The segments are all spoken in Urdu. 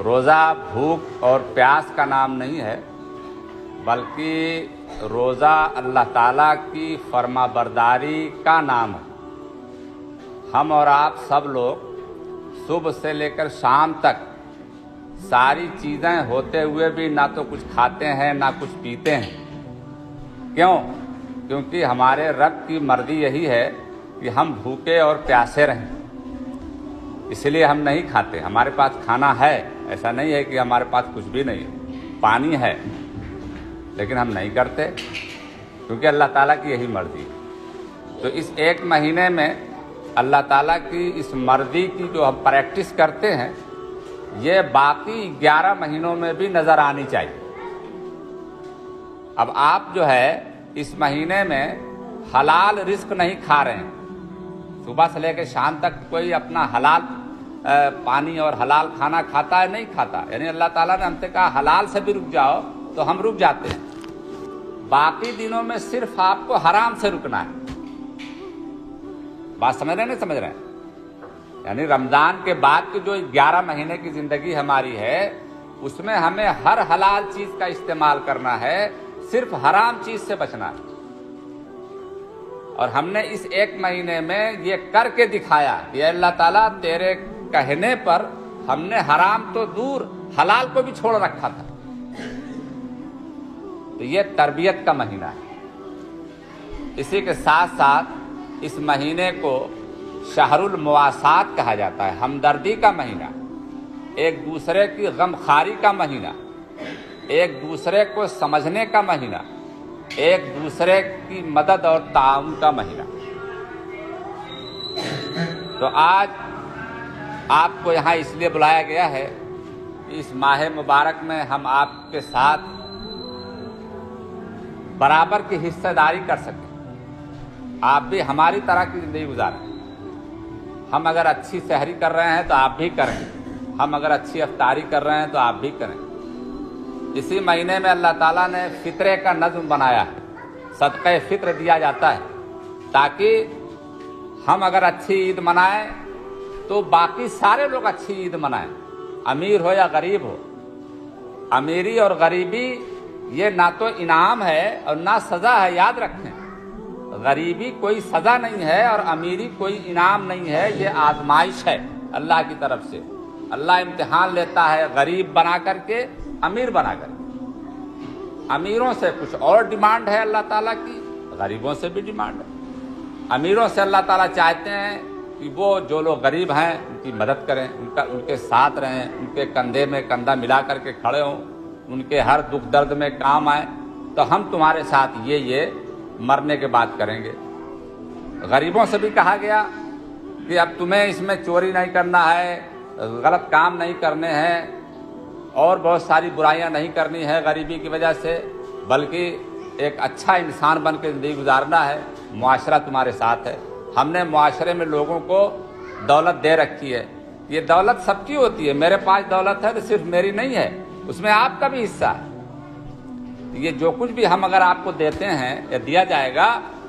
روزہ بھوک اور پیاس کا نام نہیں ہے، بلکہ روزہ اللہ تعالیٰ کی فرما برداری کا نام ہے۔ ہم اور آپ سب لوگ صبح سے لے کر شام تک ساری چیزیں ہوتے ہوئے بھی نہ تو کچھ کھاتے ہیں نہ کچھ پیتے ہیں۔ کیوں؟ کیونکہ ہمارے رب کی مرضی یہی ہے کہ ہم بھوکے اور پیاسے رہیں، اس لیے ہم نہیں کھاتے۔ ہمارے پاس کھانا ہے، ایسا نہیں ہے کہ ہمارے پاس کچھ بھی نہیں ہے، پانی ہے، لیکن ہم نہیں کرتے کیونکہ اللہ تعالیٰ کی یہی مرضی ہے۔ تو اس ایک مہینے میں اللہ تعالیٰ کی اس مرضی کی جو ہم پریکٹس کرتے ہیں، یہ باقی 11 مہینوں میں بھی نظر آنی چاہیے۔ اب آپ جو ہے اس مہینے میں حلال رزق نہیں کھا رہے ہیں، صبح سے لے کے شام تک کوئی اپنا حلال پانی اور حلال کھانا کھاتا ہے نہیں کھاتا، یعنی اللہ تعالیٰ نے ہم سے کہا حلال سے بھی رک جاؤ تو ہم رک جاتے ہیں۔ باقی دنوں میں صرف آپ کو حرام سے رکنا ہے۔ بات سمجھ رہے ہیں نہیں سمجھ رہے ہیں؟ یعنی رمضان کے بعد کی جو 11 مہینے کی زندگی ہماری ہے، اس میں ہمیں ہر حلال چیز کا استعمال کرنا ہے، صرف حرام چیز سے بچنا ہے۔ اور ہم نے اس ایک مہینے میں یہ کر کے دکھایا کہ اللہ تعالیٰ تیرے کہنے پر ہم نے حرام تو دور حلال کو بھی چھوڑ رکھا تھا۔ تو یہ تربیت کا مہینہ ہے۔ اسی کے ساتھ ساتھ اس مہینے کو شہر المواسات کہا جاتا ہے، ہمدردی کا مہینہ، ایک دوسرے کی غمخواری کا مہینہ، ایک دوسرے کو سمجھنے کا مہینہ، ایک دوسرے کی مدد اور تعاون کا مہینہ۔ تو آج آپ کو یہاں اس لیے بلایا گیا ہے کہ اس ماہ مبارک میں ہم آپ کے ساتھ برابر کی حصہ داری کر سکیں، آپ بھی ہماری طرح کی زندگی گزاریں۔ ہم اگر اچھی سحری کر رہے ہیں تو آپ بھی کریں، ہم اگر اچھی افطاری کر رہے ہیں تو آپ بھی کریں۔ اسی مہینے میں اللہ تعالیٰ نے فطرے کا نظم بنایا ہے، صدقہ فطر دیا جاتا ہے تاکہ ہم اگر اچھی عید منائیں تو باقی سارے لوگ اچھی عید منائیں، امیر ہو یا غریب ہو۔ امیری اور غریبی یہ نہ تو انعام ہے اور نہ سزا ہے، یاد رکھیں۔ غریبی کوئی سزا نہیں ہے اور امیری کوئی انعام نہیں ہے، یہ آزمائش ہے اللہ کی طرف سے۔ اللہ امتحان لیتا ہے غریب بنا کر کے، امیر بنا کر کے۔ امیروں سے کچھ اور ڈیمانڈ ہے اللہ تعالیٰ کی، غریبوں سے بھی ڈیمانڈ ہے۔ امیروں سے اللہ تعالیٰ چاہتے ہیں کہ وہ جو لوگ غریب ہیں ان کی مدد کریں، ان کے ساتھ رہیں، ان کے کندھے میں کندھا ملا کر کے کھڑے ہوں، ان کے ہر دکھ درد میں کام آئیں۔ تو ہم تمہارے ساتھ یہ مرنے کے بعد کریں گے۔ غریبوں سے بھی کہا گیا کہ اب تمہیں اس میں چوری نہیں کرنا ہے، غلط کام نہیں کرنے ہیں، اور بہت ساری برائیاں نہیں کرنی ہے غریبی کی وجہ سے، بلکہ ایک اچھا انسان بن کے زندگی گزارنا ہے۔ معاشرہ تمہارے ساتھ ہے۔ ہم نے معاشرے میں لوگوں کو دولت دے رکھی ہے، یہ دولت سب کی ہوتی ہے۔ میرے پاس دولت ہے تو صرف میری نہیں ہے، اس میں آپ کا بھی حصہ ہے۔ یہ جو کچھ بھی ہم اگر آپ کو دیتے ہیں یا دیا جائے گا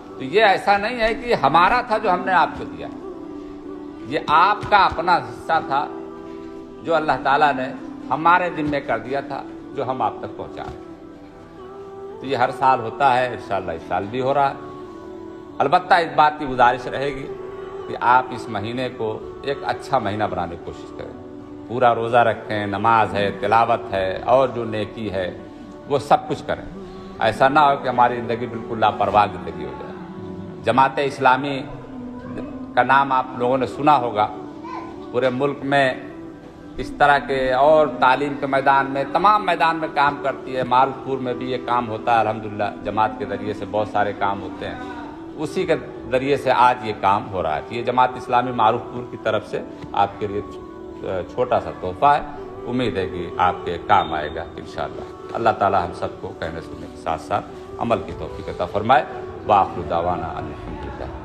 تو یہ ایسا نہیں ہے کہ ہمارا تھا جو ہم نے آپ کو دیا، یہ آپ کا اپنا حصہ تھا جو اللہ تعالیٰ نے ہمارے ذمہ کر دیا تھا، جو ہم آپ تک پہنچا رہے ہیں۔ تو یہ ہر سال ہوتا ہے، انشاءاللہ اس سال بھی ہو رہا ہے۔ البتہ اس بات کی گزارش رہے گی کہ آپ اس مہینے کو ایک اچھا مہینہ بنانے کی کوشش کریں، پورا روزہ رکھیں، نماز ہے، تلاوت ہے، اور جو نیکی ہے وہ سب کچھ کریں۔ ایسا نہ ہو کہ ہماری زندگی بالکل لاپرواہ زندگی ہو جائے۔ جماعت اسلامی کا نام آپ لوگوں نے سنا ہوگا، پورے ملک میں اس طرح کے اور تعلیم کے میدان میں تمام میدان میں کام کرتی ہے۔ معروف پور میں بھی یہ کام ہوتا ہے، الحمدللہ جماعت کے ذریعے سے بہت سارے کام ہوتے ہیں، اسی کے ذریعے سے آج یہ کام ہو رہا ہے۔ یہ جماعت اسلامی معروف پور کی طرف سے آپ کے لیے چھوٹا سا تحفہ ہے، امید ہے کہ آپ کے کام آئے گا انشاءاللہ۔ اللہ تعالی ہم سب کو کہنے سننے کے ساتھ ساتھ عمل کی توفیق عطا فرمائے۔ وآخر دعوانا الحمدللہ۔